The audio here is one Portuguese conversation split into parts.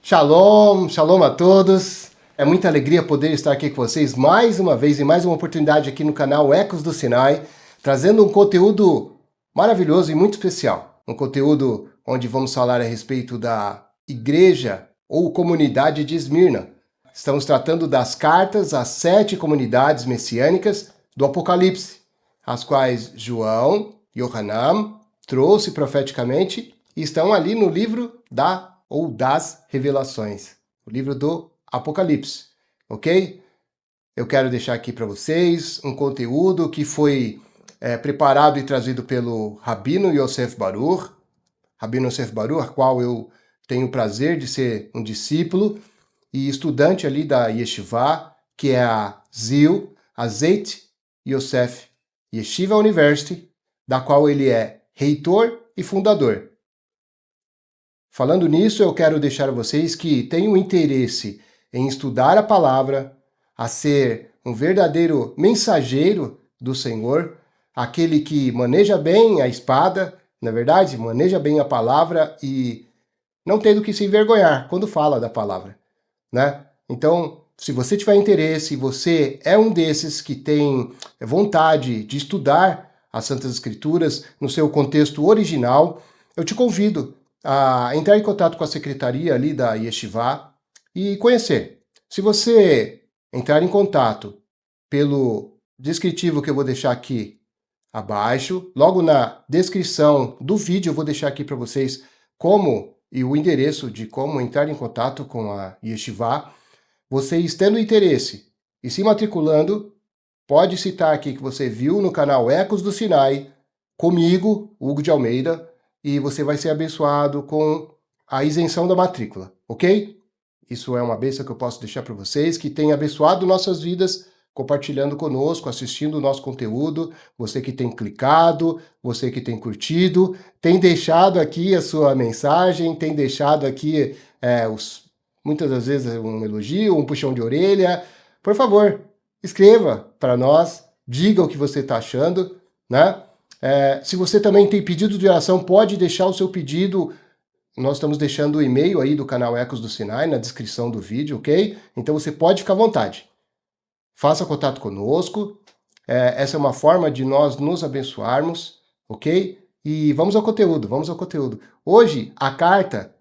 Shalom, shalom a todos. É muita alegria poder estar aqui com vocês mais uma vez e mais uma oportunidade aqui no canal Ecos do Sinai, trazendo um conteúdo maravilhoso e muito especial. Um conteúdo onde vamos falar a respeito da igreja ou comunidade de Esmirna. Estamos tratando das cartas às 7 comunidades messiânicas do Apocalipse, as quais João, Yohanan, trouxe profeticamente e estão ali no livro das Revelações, o livro do Apocalipse, ok? Eu quero deixar aqui para vocês um conteúdo que foi preparado e trazido pelo Rabino Yosef Baruch, a qual eu tenho o prazer de ser um discípulo e estudante ali da Yeshiva, que é a ZIL, a Zeit Yosef Yeshiva University, da qual ele é reitor e fundador. Falando nisso, eu quero deixar a vocês que tenham interesse em estudar a palavra, a ser um verdadeiro mensageiro do Senhor, aquele que maneja bem a espada, na verdade, maneja bem a palavra e não tem do que se envergonhar quando fala da palavra, né? Então, se você tiver interesse e você é um desses que tem vontade de estudar as Santas Escrituras no seu contexto original, eu te convido a entrar em contato com a secretaria ali da Yeshiva e conhecer. Se você entrar em contato pelo descritivo que eu vou deixar aqui abaixo, logo na descrição do vídeo eu vou deixar aqui para vocês como e o endereço de como entrar em contato com a Yeshiva. Vocês tendo interesse e se matriculando, pode citar aqui que você viu no canal Ecos do Sinai, comigo, Hugo de Almeida, e você vai ser abençoado com a isenção da matrícula, ok? Isso é uma bênção que eu posso deixar para vocês, que tem abençoado nossas vidas, compartilhando conosco, assistindo o nosso conteúdo, você que tem clicado, você que tem curtido, tem deixado aqui a sua mensagem, tem deixado aqui muitas das vezes um elogio, um puxão de orelha. Por favor, escreva para nós, diga o que você está achando, né? Se você também tem pedido de oração, pode deixar o seu pedido. Nós estamos deixando o e-mail aí do canal Ecos do Sinai na descrição do vídeo, ok? Então você pode ficar à vontade. Faça contato conosco. Essa é uma forma de nós nos abençoarmos, ok? E vamos ao conteúdo, Hoje, a carta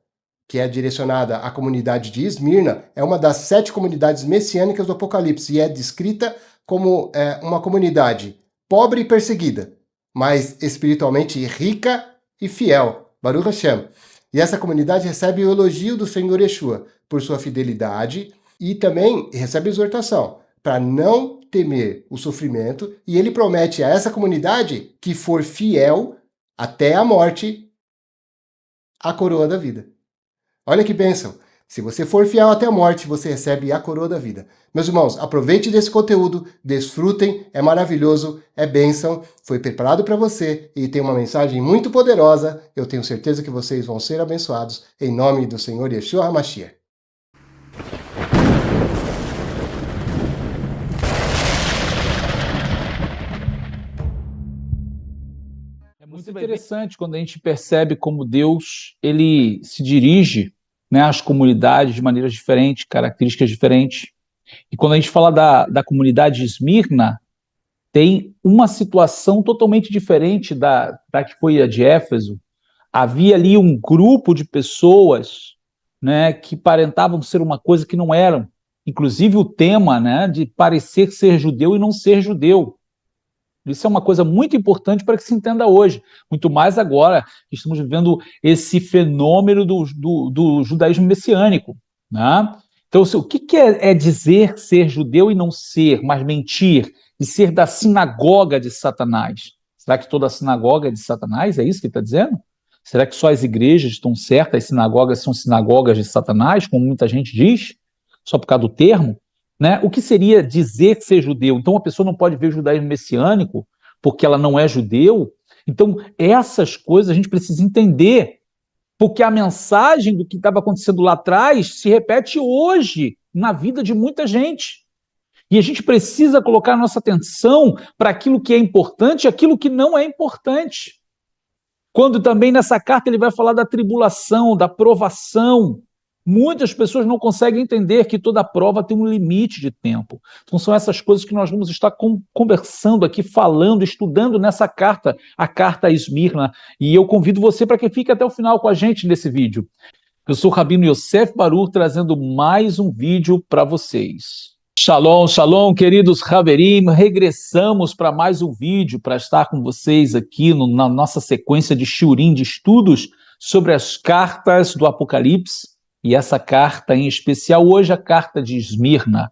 que é direcionada à comunidade de Esmirna é uma das 7 comunidades messiânicas do Apocalipse e é descrita como uma comunidade pobre e perseguida, mas espiritualmente rica e fiel. Baruch Hashem. E essa comunidade recebe o elogio do Senhor Yeshua por sua fidelidade e também recebe exortação para não temer o sofrimento, e ele promete a essa comunidade que for fiel até a morte, a coroa da vida. Olha que bênção! Se você for fiel até a morte, você recebe a coroa da vida. Meus irmãos, aproveite desse conteúdo, desfrutem, é maravilhoso, é bênção, foi preparado para você e tem uma mensagem muito poderosa. Eu tenho certeza que vocês vão ser abençoados em nome do Senhor Yeshua HaMashiach. É muito interessante quando a gente percebe como Deus ele se dirige, né, às comunidades de maneiras diferentes, características diferentes. E quando a gente fala da comunidade de Esmirna, tem uma situação totalmente diferente da que foi a de Éfeso. Havia ali um grupo de pessoas, né, que aparentavam ser uma coisa que não eram. Inclusive o tema, né, de parecer ser judeu e não ser judeu. Isso é uma coisa muito importante para que se entenda hoje, muito mais agora que estamos vivendo esse fenômeno do judaísmo messiânico, né? Então, o que é dizer ser judeu e não ser, mas mentir, e ser da sinagoga de Satanás? Será que toda a sinagoga é de Satanás? É isso que ele está dizendo? Será que só as igrejas estão certas, as sinagogas são sinagogas de Satanás, como muita gente diz, só por causa do termo? Né? O que seria dizer ser judeu? Então, a pessoa não pode ver o judaísmo messiânico porque ela não é judeu? Então, essas coisas a gente precisa entender, porque a mensagem do que estava acontecendo lá atrás se repete hoje na vida de muita gente. E a gente precisa colocar nossa atenção para aquilo que é importante e aquilo que não é importante. Quando também nessa carta ele vai falar da tribulação, da provação, Muitas pessoas não conseguem entender que toda prova tem um limite de tempo. Então são essas coisas que nós vamos estar conversando aqui, falando, estudando nessa carta, a carta a Esmirna. E eu convido você para que fique até o final com a gente nesse vídeo. Eu sou o Rabino Yosef Baruch, trazendo mais um vídeo para vocês. Shalom, shalom, queridos Haverim, regressamos para mais um vídeo, para estar com vocês aqui na nossa sequência de shiurim, de estudos sobre as cartas do Apocalipse, e essa carta em especial, hoje a carta de Esmirna.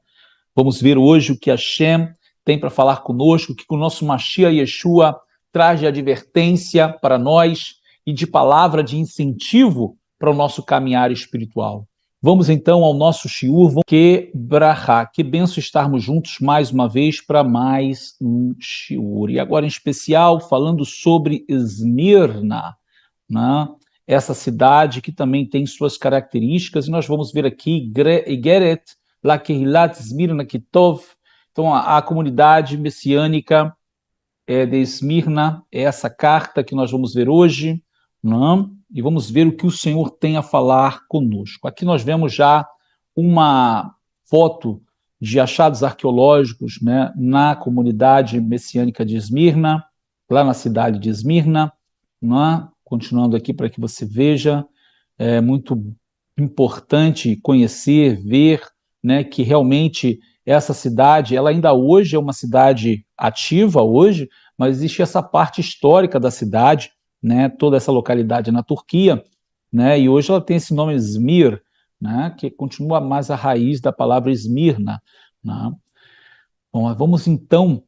Vamos ver hoje o que Hashem tem para falar conosco, o que o nosso Mashiach Yeshua traz de advertência para nós e de palavra de incentivo para o nosso caminhar espiritual. Vamos então ao nosso shiur, que brachá, que benção estarmos juntos mais uma vez para mais um shiur. E agora em especial falando sobre Esmirna, né? Essa cidade que também tem suas características, e nós vamos ver aqui Igeret Lakehilat Esmirna Kitov. Então a comunidade messiânica de Esmirna é essa carta que nós vamos ver hoje, né? E vamos ver o que o Senhor tem a falar conosco. Aqui nós vemos já uma foto de achados arqueológicos, né, na comunidade messiânica de Esmirna, lá na cidade de Esmirna, né? Continuando aqui para que você veja, é muito importante conhecer, ver, né, que realmente essa cidade, ela ainda hoje é uma cidade ativa hoje, mas existe essa parte histórica da cidade, né, toda essa localidade na Turquia, né, e hoje ela tem esse nome Izmir, né, que continua mais a raiz da palavra Esmirna, né. Bom, vamos então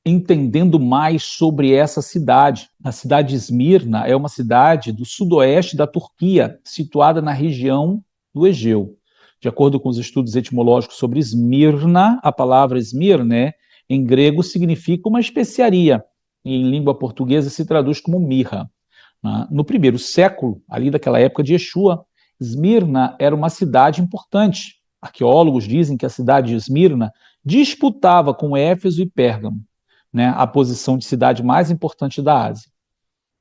entendendo mais sobre essa cidade. A cidade de Esmirna é uma cidade do sudoeste da Turquia, situada na região do Egeu. De acordo com os estudos etimológicos sobre Esmirna, a palavra Esmirne, em grego, significa uma especiaria, e em língua portuguesa se traduz como mirra. No primeiro século, ali daquela época de Yeshua, Esmirna era uma cidade importante. Arqueólogos dizem que a cidade de Esmirna disputava com Éfeso e Pérgamo, né, a posição de cidade mais importante da Ásia.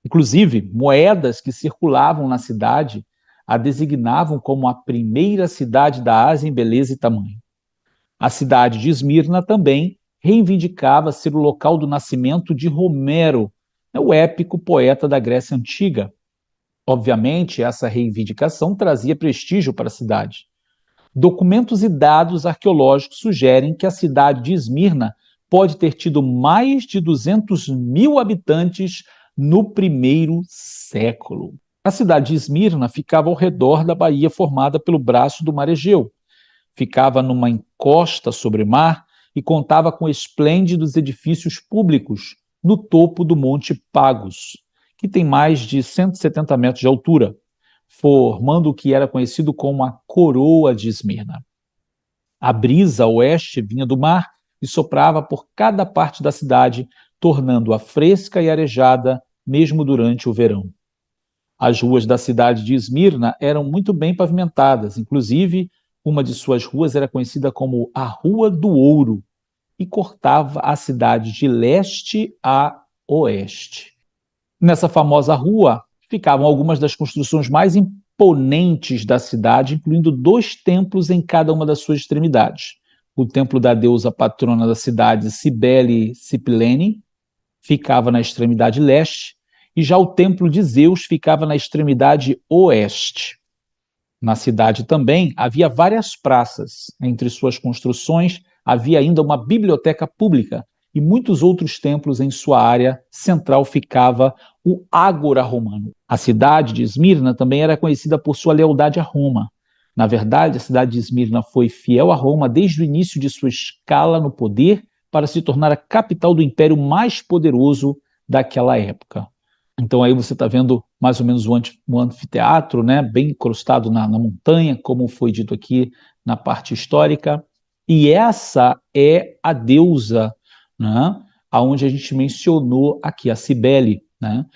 Inclusive, moedas que circulavam na cidade a designavam como a primeira cidade da Ásia em beleza e tamanho. A cidade de Esmirna também reivindicava ser o local do nascimento de Homero, o épico poeta da Grécia Antiga. Obviamente, essa reivindicação trazia prestígio para a cidade. Documentos e dados arqueológicos sugerem que a cidade de Esmirna pode ter tido mais de 200 mil habitantes no primeiro século. A cidade de Esmirna ficava ao redor da baía formada pelo braço do mar Egeu. Ficava numa encosta sobre o mar e contava com esplêndidos edifícios públicos no topo do Monte Pagos, que tem mais de 170 metros de altura, formando o que era conhecido como a Coroa de Esmirna. A brisa a oeste vinha do mar e soprava por cada parte da cidade, tornando-a fresca e arejada, mesmo durante o verão. As ruas da cidade de Esmirna eram muito bem pavimentadas, inclusive uma de suas ruas era conhecida como a Rua do Ouro e cortava a cidade de leste a oeste. Nessa famosa rua ficavam algumas das construções mais imponentes da cidade, incluindo 2 templos em cada uma das suas extremidades. O templo da deusa patrona da cidade, Cibele Cipilene, ficava na extremidade leste, e já o templo de Zeus ficava na extremidade oeste. Na cidade também havia várias praças. Entre suas construções havia ainda uma biblioteca pública, e muitos outros templos em sua área central ficava o Ágora Romano. A cidade de Esmirna também era conhecida por sua lealdade a Roma. Na verdade, a cidade de Esmirna foi fiel a Roma desde o início de sua escala no poder para se tornar a capital do império mais poderoso daquela época. Então aí você está vendo mais ou menos um anfiteatro, né, bem encrustado na montanha, como foi dito aqui na parte histórica. E essa é a deusa, né, aonde a gente mencionou aqui, a Cibele, né?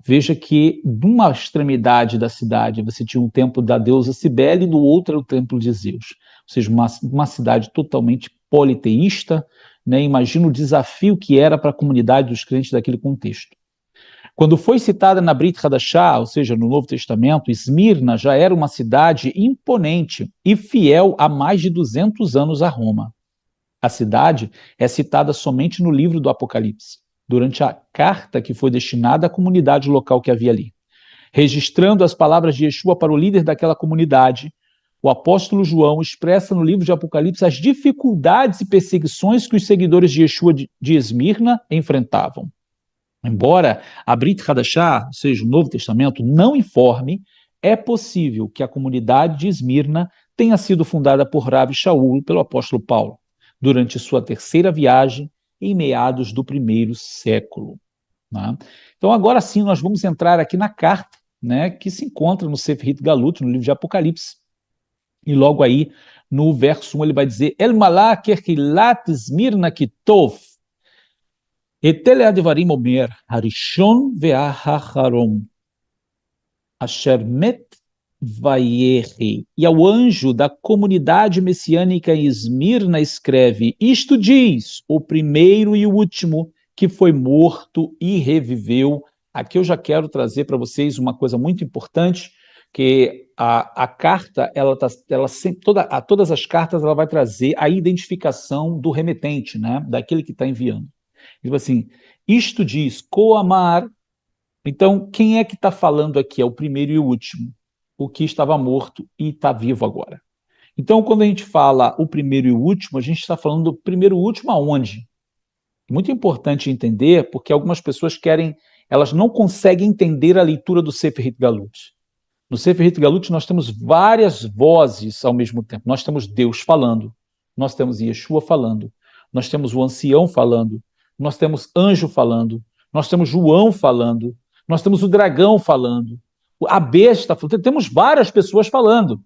Veja que de uma extremidade da cidade você tinha um templo da deusa Cibele e do outro era o templo de Zeus. Ou seja, uma cidade totalmente politeísta, né? Imagina o desafio que era para a comunidade dos crentes daquele contexto. Quando foi citada na Brit Hadashah, ou seja, no Novo Testamento, Esmirna já era uma cidade imponente e fiel há mais de 200 anos a Roma. A cidade é citada somente no livro do Apocalipse, durante a carta que foi destinada à comunidade local que havia ali. Registrando as palavras de Yeshua para o líder daquela comunidade, o apóstolo João expressa no livro de Apocalipse as dificuldades e perseguições que os seguidores de Yeshua de Esmirna enfrentavam. Embora a Brit Hadashah, ou seja, o Novo Testamento, não informe, é possível que a comunidade de Esmirna tenha sido fundada por Rabi Shaul, pelo apóstolo Paulo, durante sua terceira viagem, em meados do primeiro século. Né? Então, agora sim, nós vamos entrar aqui na carta, né, que se encontra no Sefer Galut, no livro de Apocalipse. E logo aí, no verso 1, ele vai dizer: El malach erhilat Esmirna kitov, Etele advarim omer, harishon ve'ahacharon, asher met vayehi. E ao anjo da comunidade messiânica em Esmirna escreve: isto diz o primeiro e o último, que foi morto e reviveu. Aqui eu já quero trazer para vocês uma coisa muito importante, que a carta, todas as cartas, ela vai trazer a identificação do remetente, né, daquele que está enviando. Tipo assim, isto diz, Coamar. Então, quem é que está falando aqui? É o primeiro e o último, o que estava morto e está vivo agora. Então, quando a gente fala o primeiro e o último, a gente está falando do primeiro e o último aonde? Muito importante entender, porque algumas pessoas elas não conseguem entender a leitura do Sefer Galut. No Sefer Galut nós temos várias vozes ao mesmo tempo. Nós temos Deus falando, nós temos Yeshua falando, nós temos o ancião falando, nós temos anjo falando, nós temos João falando, nós temos o dragão falando, a besta falando, temos várias pessoas falando.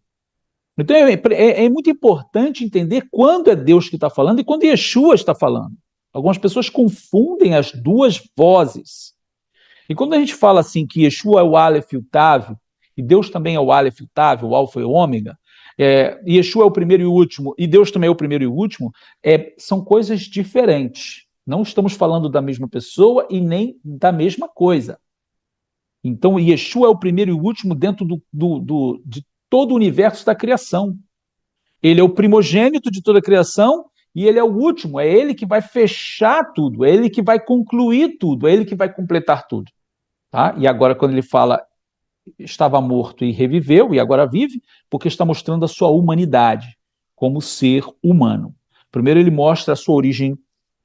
Então é muito importante entender quando é Deus que está falando e quando Yeshua está falando. Algumas pessoas confundem as duas vozes. E quando a gente fala assim que Yeshua é o Aleph e o Tav, e Deus também é o Aleph e o Tav, o Alfa e o Ômega, Yeshua é o primeiro e o último, e Deus também é o primeiro e o último, são coisas diferentes. Não estamos falando da mesma pessoa e nem da mesma coisa. Então, Yeshua é o primeiro e o último dentro de todo o universo da criação. Ele é o primogênito de toda a criação e ele é o último. É ele que vai fechar tudo, é ele que vai concluir tudo, é ele que vai completar tudo. Tá? E agora, quando ele fala estava morto e reviveu, e agora vive, porque está mostrando a sua humanidade como ser humano. Primeiro, ele mostra a sua origem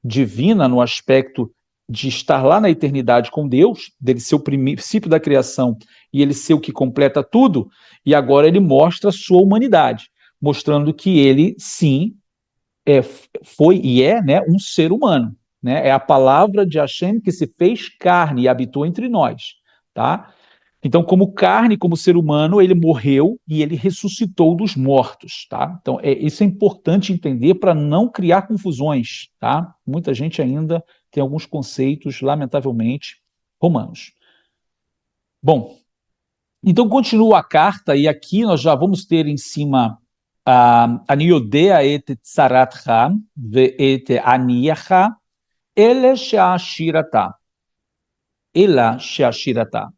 divina no aspecto de estar lá na eternidade com Deus, dele ser o princípio da criação e ele ser o que completa tudo, e agora ele mostra a sua humanidade, mostrando que ele, sim, foi e é, né, um ser humano. Né? É a palavra de Hashem que se fez carne e habitou entre nós. Tá? Então, como carne, como ser humano, ele morreu e ele ressuscitou dos mortos, tá? Então, isso é importante entender para não criar confusões, tá? Muita gente ainda tem alguns conceitos, lamentavelmente, romanos. Bom, então continua a carta, e aqui nós já vamos ter em cima Ani yodea et tzaratcha ve'et aniyacha ele she'ashirata. Ela she'ashirata.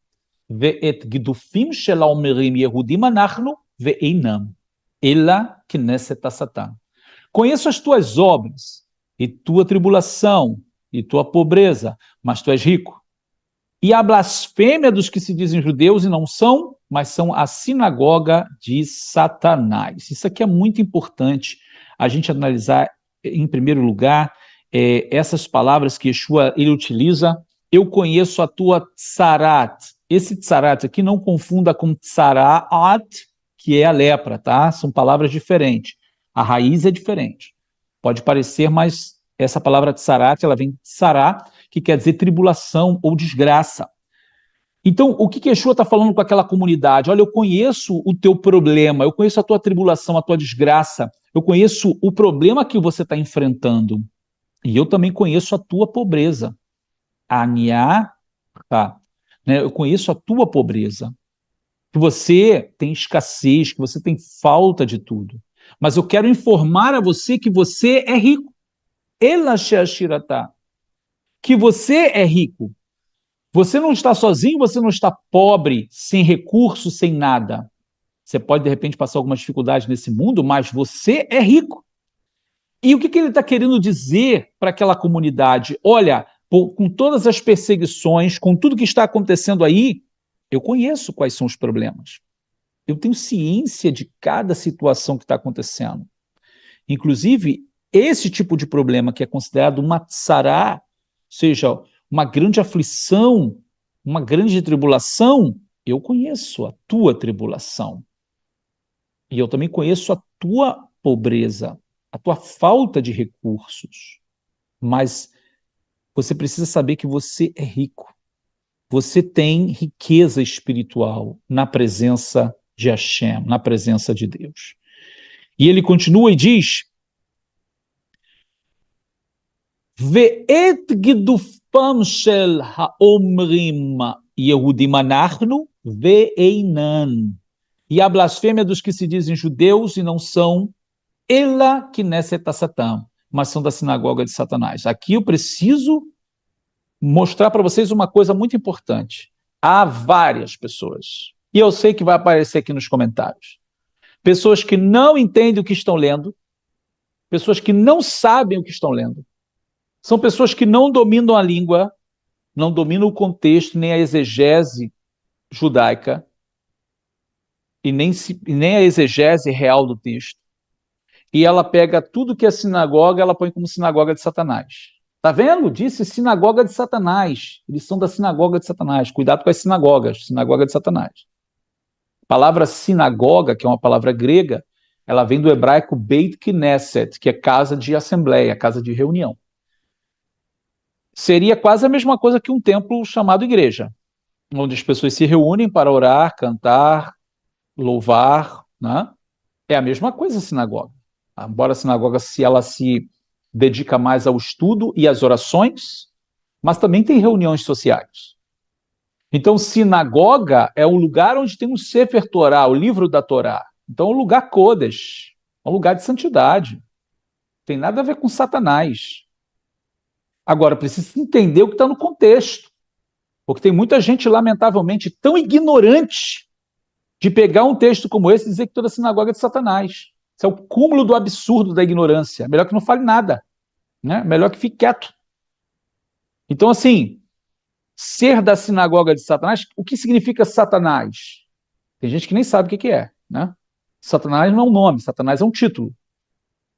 ואת גדופים של האומרים יהודים אנחנו ואינם, אלא כנסת השטן. Conheço as tuas obras, e tua tribulação, e tua pobreza, mas tu és rico. E a blasfêmia dos que se dizem judeus e não são, mas são a sinagoga de Satanás. Isso aqui é muito importante a gente analisar, em primeiro lugar, essas palavras que Yeshua ele utiliza. Eu conheço a tua tsarat. Esse tsarat aqui não confunda com tsaraat, que é a lepra, tá? São palavras diferentes. A raiz é diferente. Pode parecer, mas essa palavra tsarat, ela vem tsará, que quer dizer tribulação ou desgraça. Então, o que Yeshua está falando com aquela comunidade? Olha, eu conheço o teu problema, eu conheço a tua tribulação, a tua desgraça, eu conheço o problema que você está enfrentando. E eu também conheço a tua pobreza. Aniá, tá? Né? Eu conheço a tua pobreza, que você tem escassez, que você tem falta de tudo. Mas eu quero informar a você que você é rico. Ela she'ashirata. Que você é rico. Você não está sozinho, você não está pobre, sem recurso, sem nada. Você pode, de repente, passar algumas dificuldades nesse mundo, mas você é rico. E o que ele está querendo dizer para aquela comunidade? Olha, com todas as perseguições, com tudo que está acontecendo aí, eu conheço quais são os problemas. Eu tenho ciência de cada situação que está acontecendo. Inclusive, esse tipo de problema que é considerado uma tsará, ou seja, uma grande aflição, uma grande tribulação, eu conheço a tua tribulação. E eu também conheço a tua pobreza, a tua falta de recursos. Mas você precisa saber que você é rico. Você tem riqueza espiritual na presença de Hashem, na presença de Deus. E ele continua e diz: Ve'et gidufam shel haomrim Yehudim anachnu ve'einan. E a blasfêmia dos que se dizem judeus e não são, ela knesset Satan, mas são da sinagoga de Satanás. Aqui eu preciso mostrar para vocês uma coisa muito importante. Há várias pessoas, e eu sei que vai aparecer aqui nos comentários, pessoas que não entendem o que estão lendo, pessoas que não sabem o que estão lendo, são pessoas que não dominam a língua, não dominam o contexto, nem a exegese judaica, e nem a exegese real do texto. E ela pega tudo que é sinagoga, ela põe como sinagoga de Satanás. Tá vendo? Disse sinagoga de Satanás. Eles são da sinagoga de Satanás. Cuidado com as sinagogas, sinagoga de Satanás. A palavra sinagoga, que é uma palavra grega, ela vem do hebraico Beit Knesset, que é casa de assembleia, casa de reunião. Seria quase a mesma coisa que um templo chamado igreja, onde as pessoas se reúnem para orar, cantar, louvar, né? É a mesma coisa a sinagoga. Embora a sinagoga ela se dedica mais ao estudo e às orações, mas também tem reuniões sociais. Então, sinagoga é um lugar onde tem um Sefer Torá, o livro da Torá. Então, é um lugar Kodesh, é um lugar de santidade. Não tem nada a ver com Satanás. Agora, precisa entender o que está no contexto, porque tem muita gente, lamentavelmente, tão ignorante de pegar um texto como esse e dizer que toda sinagoga é de Satanás. Isso é o cúmulo do absurdo da ignorância. Melhor que não fale nada, né? Melhor que fique quieto. Então, assim, ser da sinagoga de Satanás, o que significa Satanás? Tem gente que nem sabe o que é, né? Satanás não é um nome, Satanás é um título.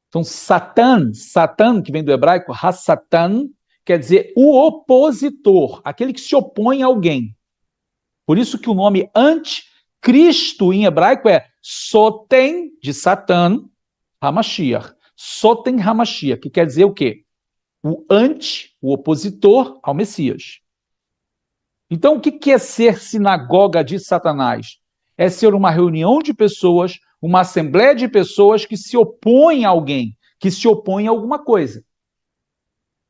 Então, Satan, que vem do hebraico, ha-Satan, quer dizer o opositor, aquele que se opõe a alguém. Por isso que o nome anticristo em hebraico é Soten, de Satan, Hamashiach. Soten Hamashiach, que quer dizer o quê? O opositor ao Messias. Então, o que é ser sinagoga de Satanás? É ser uma reunião de pessoas, uma assembleia de pessoas que se opõem a alguém, que se opõem a alguma coisa.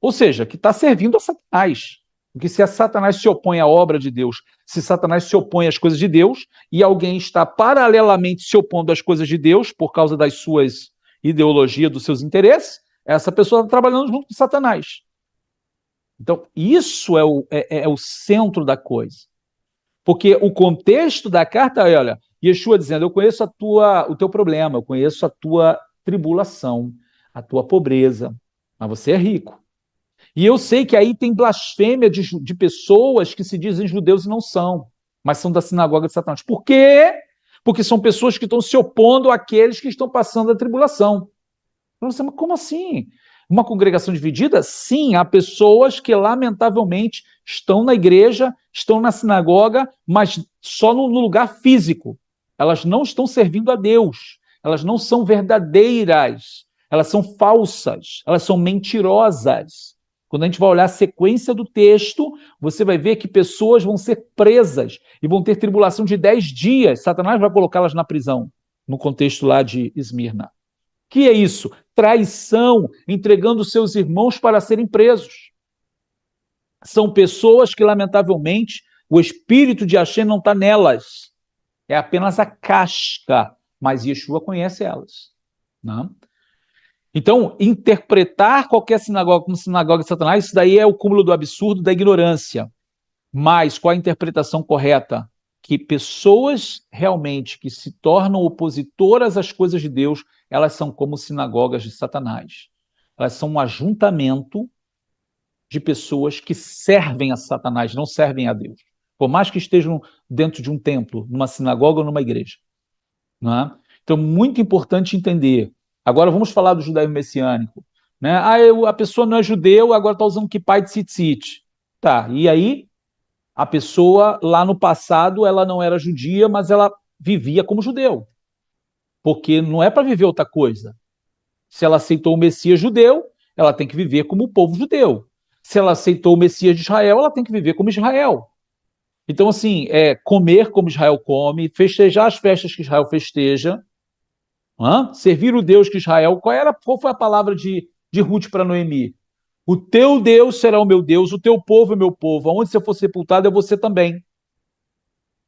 Ou seja, que está servindo a Satanás. Porque se a Satanás se opõe à obra de Deus, se Satanás se opõe às coisas de Deus, e alguém está paralelamente se opondo às coisas de Deus, por causa das suas ideologias, dos seus interesses, essa pessoa está trabalhando junto com Satanás. Então, isso é o centro da coisa. Porque o contexto da carta é, olha, Yeshua dizendo, eu conheço o teu problema, eu conheço a tua tribulação, a tua pobreza, mas você é rico. E eu sei que aí tem blasfêmia de pessoas que se dizem judeus e não são, mas são da sinagoga de Satanás. Por quê? Porque são pessoas que estão se opondo àqueles que estão passando a tribulação. Mas como assim? Uma congregação dividida? Sim, há pessoas que, lamentavelmente, estão na igreja, estão na sinagoga, mas só no lugar físico. Elas não estão servindo a Deus. Elas não são verdadeiras. Elas são falsas. Elas são mentirosas. Quando a gente vai olhar a sequência do texto, você vai ver que pessoas vão ser presas e vão ter tribulação de 10 dias. Satanás vai colocá-las na prisão, no contexto lá de Esmirna. Que é isso? Traição, entregando seus irmãos para serem presos. São pessoas que, lamentavelmente, o espírito de Hashem não está nelas. É apenas a casca, mas Yeshua conhece elas. Não? Então, interpretar qualquer sinagoga como sinagoga de Satanás, isso daí é o cúmulo do absurdo, da ignorância. Mas qual a interpretação correta? Que pessoas realmente que se tornam opositoras às coisas de Deus, elas são como sinagogas de Satanás. Elas são um ajuntamento de pessoas que servem a Satanás, não servem a Deus. Por mais que estejam dentro de um templo, numa sinagoga ou numa igreja. Não é? Então, muito importante entender. Agora vamos falar do judaísmo messiânico. Né? A pessoa não é judeu, agora está usando kippah de tzitzit. Tá, e aí a pessoa lá no passado ela não era judia, mas ela vivia como judeu. Porque não é para viver outra coisa. Se ela aceitou o Messias judeu, ela tem que viver como o povo judeu. Se ela aceitou o Messias de Israel, ela tem que viver como Israel. Então, assim, comer como Israel come, festejar as festas que Israel festeja, servir o Deus que Israel... Qual foi a palavra de Ruth para Noemi? O teu Deus será o meu Deus, o teu povo é o meu povo. Aonde você for sepultado, é você também.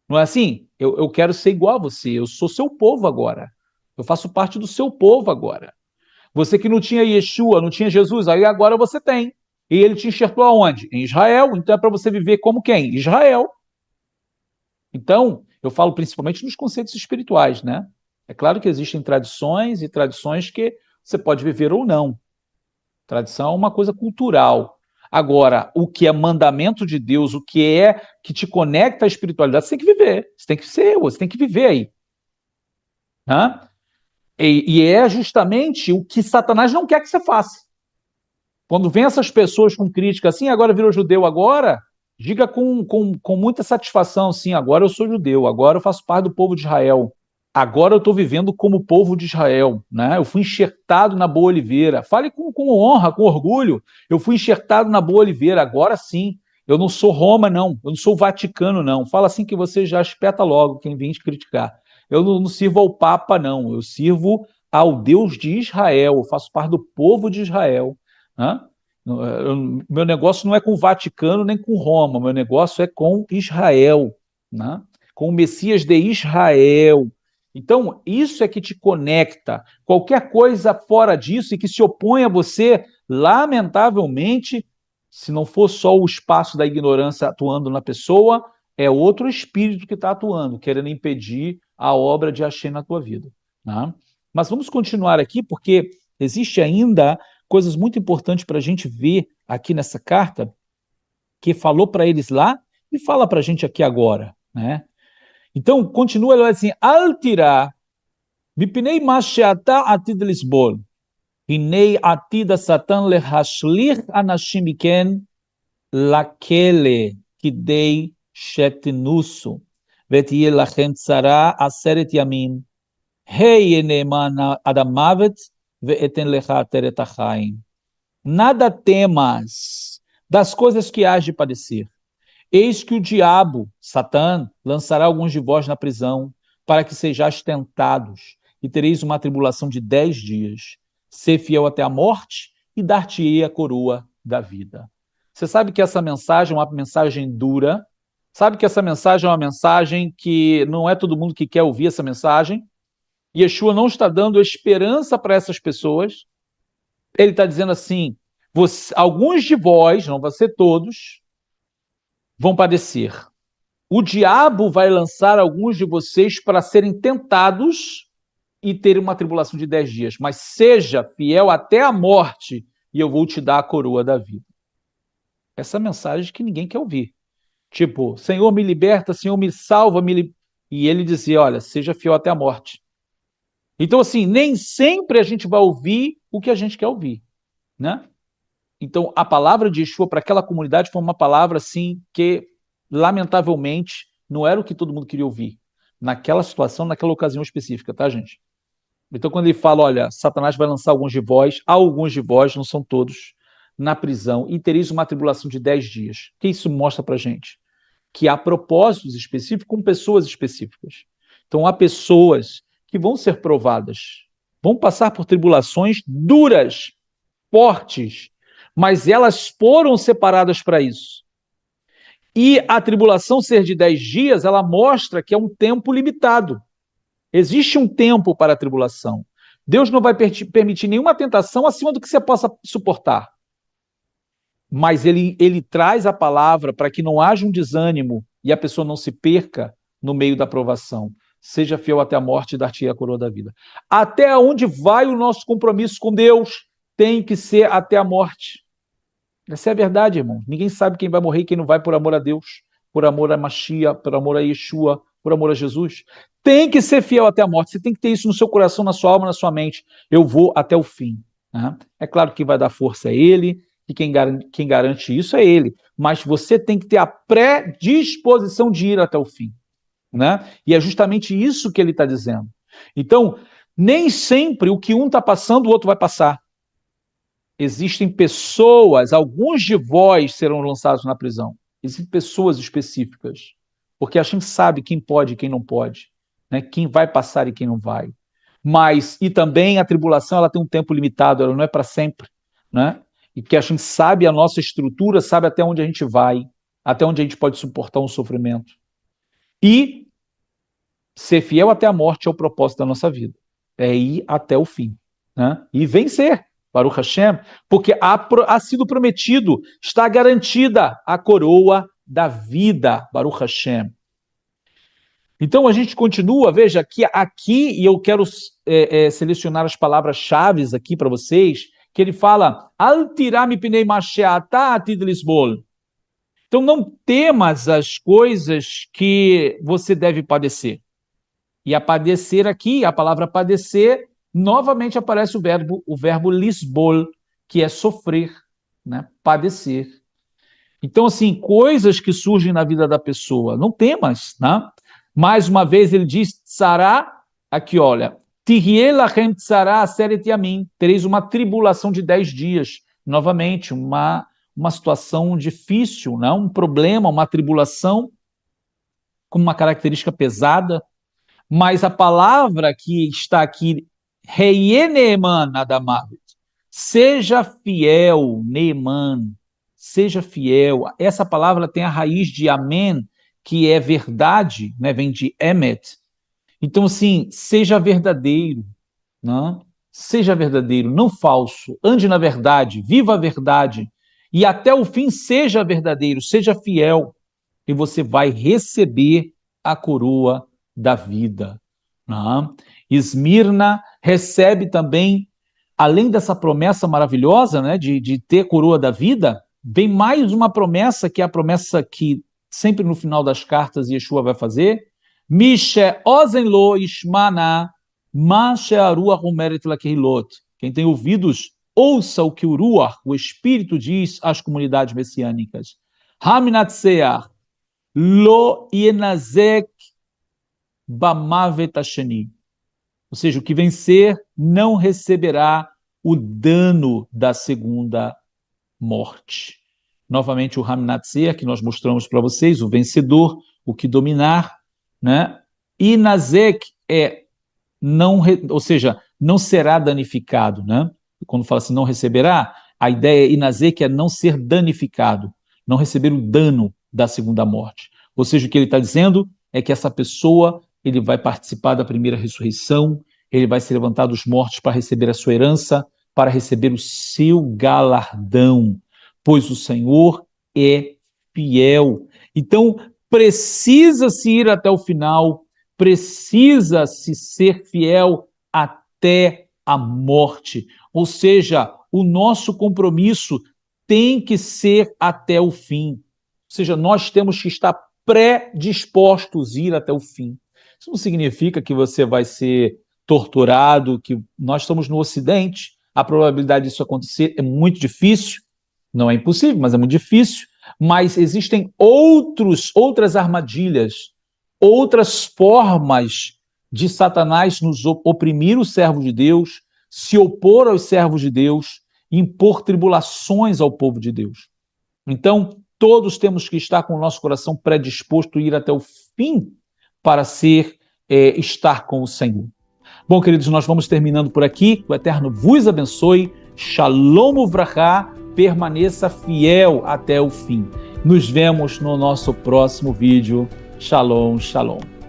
Não é assim? Eu quero ser igual a você, eu sou seu povo agora. Eu faço parte do seu povo agora. Você que não tinha Yeshua, não tinha Jesus, aí agora você tem. E ele te enxertou aonde? Em Israel. Então é para você viver como quem? Israel. Então, eu falo principalmente nos conceitos espirituais, né? É claro que existem tradições e tradições que você pode viver ou não. Tradição é uma coisa cultural. Agora, o que é mandamento de Deus, o que é que te conecta à espiritualidade, você tem que viver. Você tem que ser, você tem que viver aí. Né? E é justamente o que Satanás não quer que você faça. Quando vem essas pessoas com crítica assim, agora virou judeu agora, diga com muita satisfação, sim, agora eu sou judeu, agora eu faço parte do povo de Israel. Agora eu estou vivendo como povo de Israel, né? Eu fui enxertado na boa oliveira. Fale com honra, com orgulho. Eu fui enxertado na boa oliveira, agora sim. Eu não sou Roma, não. Eu não sou Vaticano, não. Fala assim que você já espeta logo quem vem te criticar. Eu não sirvo ao Papa, não. Eu sirvo ao Deus de Israel. Eu faço parte do povo de Israel. Né? Meu negócio não é com o Vaticano nem com Roma. Meu negócio é com Israel, né? Com o Messias de Israel. Então, isso é que te conecta. Qualquer coisa fora disso e que se opõe a você, lamentavelmente, se não for só o espaço da ignorância atuando na pessoa, é outro espírito que está atuando, querendo impedir a obra de Hashem na tua vida. Né? Mas vamos continuar aqui, porque existe ainda coisas muito importantes para a gente ver aqui nessa carta, que falou para eles lá e fala para a gente aqui agora, né? Então, continua ele assim, Al tirá, mipnei ma she'ata atid lisbol, hinei atid satan lehashlich anashim miken lakele kidei shetnusu, ותהיה לכם צרה 10 ימים, היה נאמן עד המוות, ואתן לך עטרת החיים. Nada temas das coisas que hás de padecer. Eis que o diabo, Satã, lançará alguns de vós na prisão, para que sejais tentados, e tereis uma tribulação de 10 dias. Ser fiel até a morte, e dar-te-ei a coroa da vida. Você sabe que essa mensagem é uma mensagem dura, sabe que essa mensagem é uma mensagem que não é todo mundo que quer ouvir essa mensagem. Yeshua não está dando esperança para essas pessoas. Ele está dizendo assim, alguns de vós, não vai ser todos, vão padecer. O diabo vai lançar alguns de vocês para serem tentados e terem uma tribulação de 10 dias. Mas seja fiel até a morte e eu vou te dar a coroa da vida. Essa mensagem que ninguém quer ouvir. Tipo, Senhor me liberta, Senhor me salva, e ele dizia, olha, seja fiel até a morte. Então, assim, nem sempre a gente vai ouvir o que a gente quer ouvir, né? Então, a palavra de Yeshua para aquela comunidade foi uma palavra, assim, que, lamentavelmente, não era o que todo mundo queria ouvir. Naquela situação, naquela ocasião específica, tá, gente? Então, quando ele fala, olha, Satanás vai lançar alguns de vós, não são todos, na prisão, e tereis uma tribulação de 10 dias. O que isso mostra para a gente? Que há propósitos específicos com pessoas específicas. Então, há pessoas que vão ser provadas, vão passar por tribulações duras, fortes, mas elas foram separadas para isso. E a tribulação ser de 10 dias, ela mostra que é um tempo limitado. Existe um tempo para a tribulação. Deus não vai permitir nenhuma tentação acima do que você possa suportar. mas ele traz a palavra para que não haja um desânimo e a pessoa não se perca no meio da provação. Seja fiel até a morte e dar-te a coroa da vida. Até onde vai o nosso compromisso com Deus? Tem que ser até a morte. Essa é a verdade, irmão. Ninguém sabe quem vai morrer e quem não vai por amor a Deus, por amor a Mashiach, por amor a Yeshua, por amor a Jesus. Tem que ser fiel até a morte. Você tem que ter isso no seu coração, na sua alma, na sua mente. Eu vou até o fim. Né? É claro que quem vai dar força é Ele, e quem garante isso é Ele. Mas você tem que ter a predisposição de ir até o fim. Né? E é justamente isso que ele está dizendo. Então, nem sempre o que um está passando, o outro vai passar. Existem pessoas, alguns de vós serão lançados na prisão. Existem pessoas específicas. Porque a gente sabe quem pode e quem não pode. Né? Quem vai passar e quem não vai. Mas, e também a tribulação, ela tem um tempo limitado, ela não é para sempre. Né? E que a gente sabe a nossa estrutura, sabe até onde a gente vai, até onde a gente pode suportar um sofrimento. E ser fiel até a morte é o propósito da nossa vida. É ir até o fim. Né? E vencer, Baruch Hashem, porque há sido prometido, está garantida a coroa da vida, Baruch Hashem. Então a gente continua, veja, que aqui, e eu quero selecionar as palavras-chave aqui para vocês, que ele fala, Al tirami pnei masheata atid lisbol. Então não temas as coisas que você deve padecer. E a padecer aqui, a palavra padecer, novamente aparece o verbo lisbol, que é sofrer, né? Padecer. Então, assim, coisas que surgem na vida da pessoa, não temas, né? Mais uma vez ele diz, tsará, aqui olha, Tirie lachem tsará aseret yamim, tereis uma tribulação de 10 dias. Novamente, uma situação difícil, né? Um problema, uma tribulação com uma característica pesada, mas a palavra que está aqui, Reiê Neeman Adamavet, seja fiel, Neeman, seja fiel. Essa palavra tem a raiz de Amen, que é verdade, né? Vem de Emet. Então, assim, seja verdadeiro, né? Seja verdadeiro, não falso, ande na verdade, viva a verdade, e até o fim seja verdadeiro, seja fiel, e você vai receber a coroa da vida. Né? Esmirna recebe também, além dessa promessa maravilhosa, né, de ter coroa da vida, vem mais uma promessa, que é a promessa que sempre no final das cartas Yeshua vai fazer, Mishe ozen lo ishmana ma she'aruach omeret lakehilot. Quem tem ouvidos, ouça o que o Ruach, o Espírito, diz às comunidades messiânicas. Haminatseach lo yenazek bamavet hasheni. Ou seja, o que vencer não receberá o dano da segunda morte. Novamente o Haminatseach, que nós mostramos para vocês, o vencedor, o que dominar, né? E Nazek é não, ou seja, não será danificado, né? Quando fala assim, não receberá, a ideia é Inazek é não ser danificado, não receber o dano da segunda morte. Ou seja, o que ele está dizendo é que essa pessoa, ele vai participar da primeira ressurreição, ele vai se levantar dos mortos para receber a sua herança, para receber o seu galardão, pois o Senhor é fiel. Então, precisa-se ir até o final, precisa-se ser fiel até a morte. Ou seja, o nosso compromisso tem que ser até o fim. Ou seja, nós temos que estar predispostos a ir até o fim. Isso não significa que você vai ser torturado, que nós estamos no Ocidente, a probabilidade disso acontecer é muito difícil, não é impossível, mas é muito difícil. Mas existem outras armadilhas, outras formas de Satanás nos oprimir os servos de Deus, se opor aos servos de Deus, impor tribulações ao povo de Deus. Então, todos temos que estar com o nosso coração predisposto a ir até o fim para estar com o Senhor. Bom, queridos, nós vamos terminando por aqui. Que o Eterno vos abençoe. Shalom Uvrachá. Permaneça fiel até o fim. Nos vemos no nosso próximo vídeo. Shalom, shalom.